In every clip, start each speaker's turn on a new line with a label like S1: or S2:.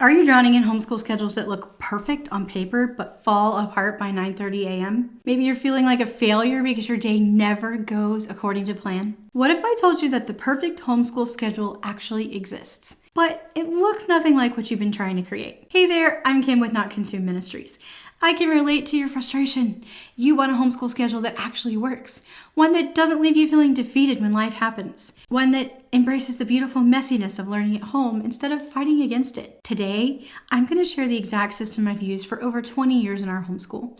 S1: Are you drowning in homeschool schedules that look perfect on paper but fall apart by 9:30 a.m.? Maybe you're feeling like a failure because your day never goes according to plan. What if I told you that the perfect homeschool schedule actually exists, but it looks nothing like what you've been trying to create? Hey there, I'm Kim with Not Consume Ministries. I can relate to your frustration. You want a homeschool schedule that actually works, one that doesn't leave you feeling defeated when life happens, one that embraces the beautiful messiness of learning at home instead of fighting against it. Today, I'm going to share the exact system I've used for over 20 years in our homeschool.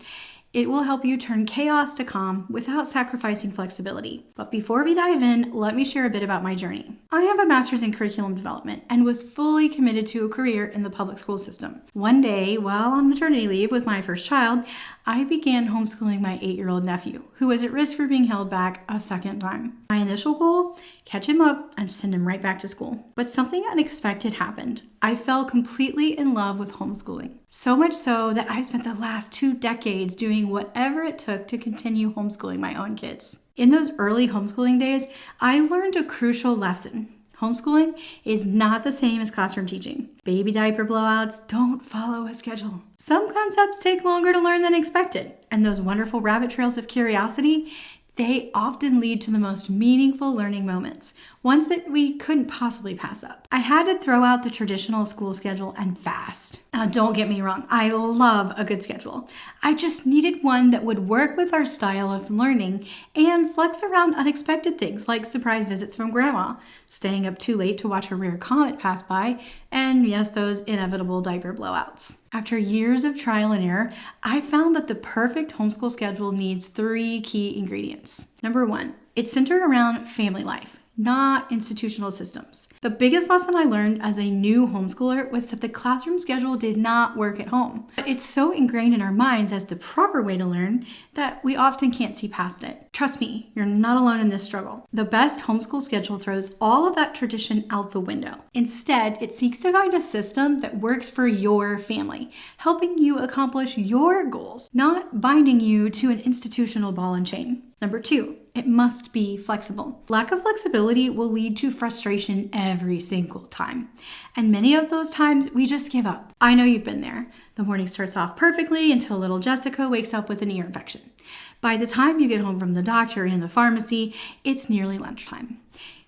S1: It will help you turn chaos to calm without sacrificing flexibility. But before we dive in, let me share a bit about my journey. I have a master's in curriculum development and was fully committed to a career in the public school system. One day, while on maternity leave with my first child, I began homeschooling my 8-year-old nephew, who was at risk for being held back a second time. My initial goal, catch him up and send him right back to school. But something unexpected happened. I fell completely in love with homeschooling. So much so that I've spent the last 2 decades doing whatever it took to continue homeschooling my own kids. In those early homeschooling days, I learned a crucial lesson. Homeschooling is not the same as classroom teaching. Baby diaper blowouts don't follow a schedule. Some concepts take longer to learn than expected, and those wonderful rabbit trails of curiosity, they often lead to the most meaningful learning moments, ones that we couldn't possibly pass up. I had to throw out the traditional school schedule and fast. Now, don't get me wrong, I love a good schedule. I just needed one that would work with our style of learning and flex around unexpected things like surprise visits from grandma, staying up too late to watch a rare comet pass by, and yes, those inevitable diaper blowouts. After years of trial and error, I found that the perfect homeschool schedule needs 3 key ingredients. Number 1, it's centered around family life, not institutional systems. The biggest lesson I learned as a new homeschooler was that the classroom schedule did not work at home. But it's so ingrained in our minds as the proper way to learn that we often can't see past it. Trust me, you're not alone in this struggle. The best homeschool schedule throws all of that tradition out the window. Instead, it seeks to find a system that works for your family, helping you accomplish your goals, not binding you to an institutional ball and chain. Number 2, it must be flexible. Lack of flexibility will lead to frustration every single time. And many of those times, we just give up. I know you've been there. The morning starts off perfectly until little Jessica wakes up with an ear infection. By the time you get home from the doctor and the pharmacy, it's nearly lunchtime.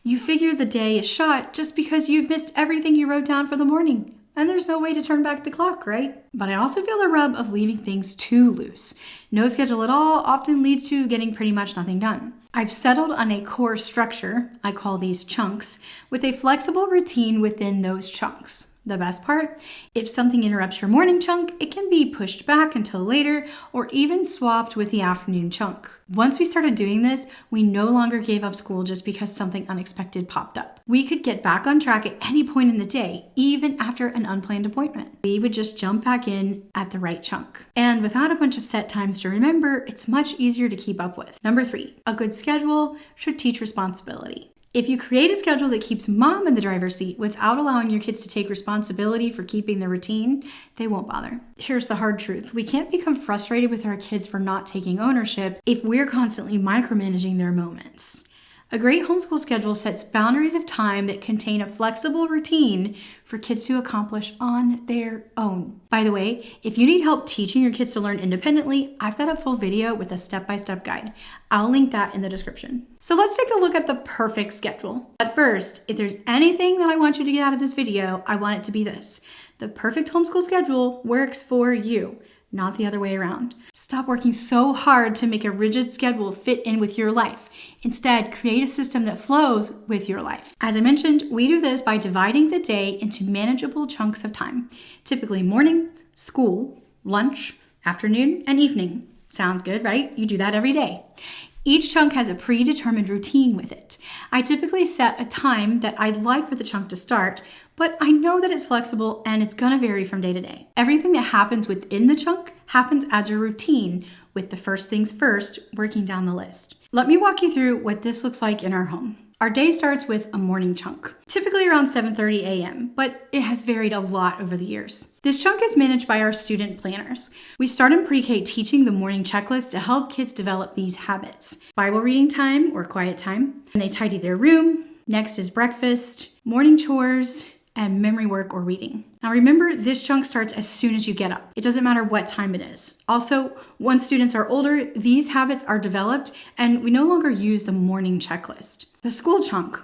S1: You figure the day is shot just because you've missed everything you wrote down for the morning. And there's no way to turn back the clock, right? But I also feel the rub of leaving things too loose. No schedule at all often leads to getting pretty much nothing done. I've settled on a core structure, I call these chunks, with a flexible routine within those chunks. The best part? If something interrupts your morning chunk, it can be pushed back until later or even swapped with the afternoon chunk. Once we started doing this, we no longer gave up school just because something unexpected popped up. We could get back on track at any point in the day, even after an unplanned appointment. We would just jump back in at the right chunk. And without a bunch of set times to remember, it's much easier to keep up with. Number 3, a good schedule should teach responsibility. If you create a schedule that keeps mom in the driver's seat without allowing your kids to take responsibility for keeping the routine, they won't bother. Here's the hard truth. We can't become frustrated with our kids for not taking ownership if we're constantly micromanaging their moments. A great homeschool schedule sets boundaries of time that contain a flexible routine for kids to accomplish on their own. By the way, if you need help teaching your kids to learn independently, I've got a full video with a step-by-step guide. I'll link that in the description. So let's take a look at the perfect schedule. But first, if there's anything that I want you to get out of this video, I want it to be this. The perfect homeschool schedule works for you, not the other way around. Stop working so hard to make a rigid schedule fit in with your life. Instead, create a system that flows with your life. As I mentioned, we do this by dividing the day into manageable chunks of time, typically morning, school, lunch, afternoon, and evening. Sounds good, right? You do that every day. Each chunk has a predetermined routine with it. I typically set a time that I'd like for the chunk to start, but I know that it's flexible and it's gonna vary from day to day. Everything that happens within the chunk happens as a routine, with the first things first working down the list. Let me walk you through what this looks like in our home. Our day starts with a morning chunk, typically around 7:30 a.m., but it has varied a lot over the years. This chunk is managed by our student planners. We start in pre-K teaching the morning checklist to help kids develop these habits. Bible reading time or quiet time, and they tidy their room. Next is breakfast, morning chores, and memory work or reading. Now remember, this chunk starts as soon as you get up. It doesn't matter what time it is. Also, once students are older, these habits are developed and we no longer use the morning checklist. The school chunk,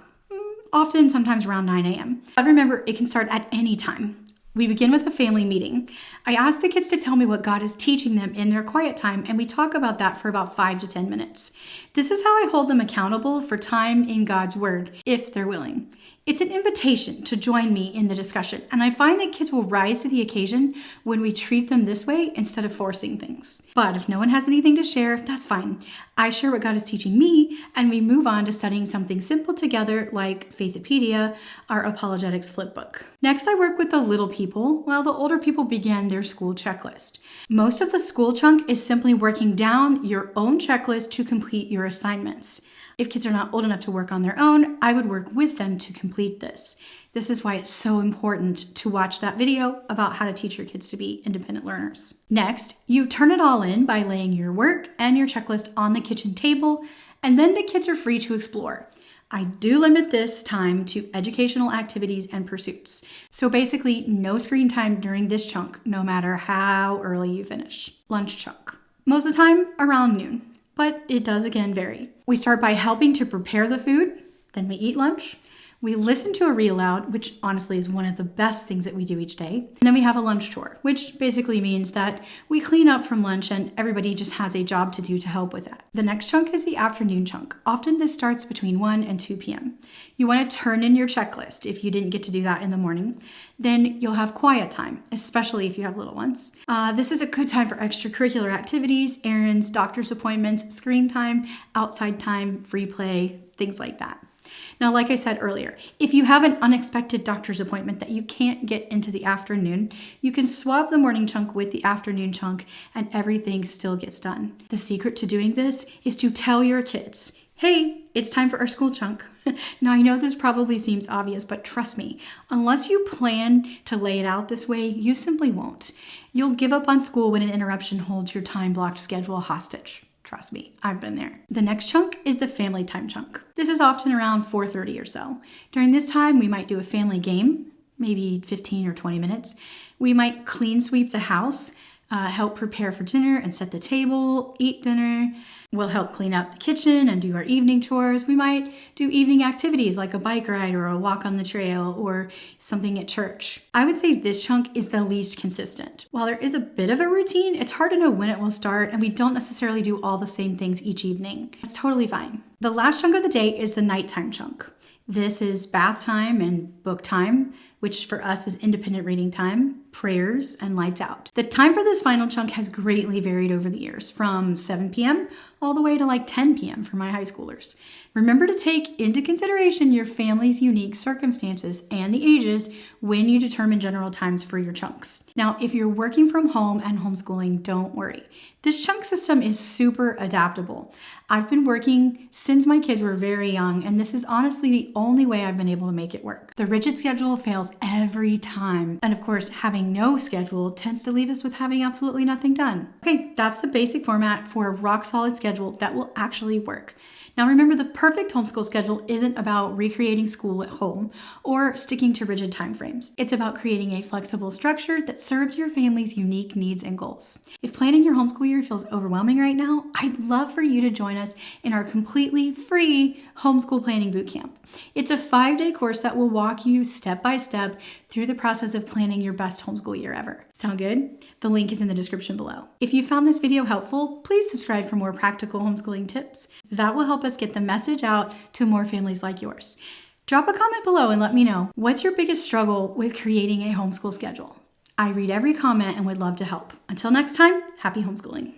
S1: often sometimes around 9 a.m. But remember, it can start at any time. We begin with a family meeting. I ask the kids to tell me what God is teaching them in their quiet time, and we talk about that for about 5 to 10 minutes. This is how I hold them accountable for time in God's Word, if they're willing. It's an invitation to join me in the discussion, and I find that kids will rise to the occasion when we treat them this way instead of forcing things. But if no one has anything to share, that's fine. I share what God is teaching me, and we move on to studying something simple together like Faithopedia, our apologetics flip book. Next, I work with the little people while the older people begin their school checklist. Most of the school chunk is simply working down your own checklist to complete your assignments. If kids are not old enough to work on their own, I would work with them to complete this. This is why it's so important to watch that video about how to teach your kids to be independent learners. Next, you turn it all in by laying your work and your checklist on the kitchen table, and then the kids are free to explore. I do limit this time to educational activities and pursuits. So basically, no screen time during this chunk, no matter how early you finish. Lunch chunk. Most of the time, around noon. But it does again vary. We start by helping to prepare the food, then we eat lunch. We listen to a read aloud, which honestly is one of the best things that we do each day. And then we have a lunch tour, which basically means that we clean up from lunch and everybody just has a job to do to help with that. The next chunk is the afternoon chunk. Often this starts between 1 and 2 p.m. You want to turn in your checklist if you didn't get to do that in the morning. Then you'll have quiet time, especially if you have little ones. This is a good time for extracurricular activities, errands, doctor's appointments, screen time, outside time, free play, things like that. Now, like I said earlier, if you have an unexpected doctor's appointment that you can't get into the afternoon, you can swap the morning chunk with the afternoon chunk and everything still gets done. The secret to doing this is to tell your kids, hey, it's time for our school chunk. Now, I know this probably seems obvious, but trust me, unless you plan to lay it out this way, you simply won't. You'll give up on school when an interruption holds your time-blocked schedule hostage. Trust me, I've been there. The next chunk is the family time chunk. This is often around 4:30 or so. During this time, we might do a family game, maybe 15 or 20 minutes. We might clean sweep the house, help prepare for dinner and set the table, eat dinner. We'll help clean up the kitchen and do our evening chores. We might do evening activities like a bike ride or a walk on the trail or something at church. I would say this chunk is the least consistent. While there is a bit of a routine, it's hard to know when it will start and we don't necessarily do all the same things each evening. That's totally fine. The last chunk of the day is the nighttime chunk. This is bath time and book time, which for us is independent reading time, prayers, and lights out. The time for this final chunk has greatly varied over the years, from 7 p.m. all the way to like 10 p.m. for my high schoolers. Remember to take into consideration your family's unique circumstances and the ages when you determine general times for your chunks. Now, if you're working from home and homeschooling, don't worry. This chunk system is super adaptable. I've been working since my kids were very young, and this is honestly the only way I've been able to make it work. The rigid schedule fails every time. And of course, having no schedule tends to leave us with having absolutely nothing done. Okay, that's the basic format for a rock solid schedule that will actually work. Now remember, the perfect homeschool schedule isn't about recreating school at home or sticking to rigid timeframes. It's about creating a flexible structure that serves your family's unique needs and goals. If planning your homeschool year feels overwhelming right now, I'd love for you to join us in our completely free homeschool planning bootcamp. It's a 5-day course that will walk you step by step through the process of planning your best homeschool year ever. Sound good? The link is in the description below. If you found this video helpful, please subscribe for more practical homeschooling tips. That will help us get the message out to more families like yours. Drop a comment below and let me know, what's your biggest struggle with creating a homeschool schedule? I read every comment and would love to help. Until next time, happy homeschooling.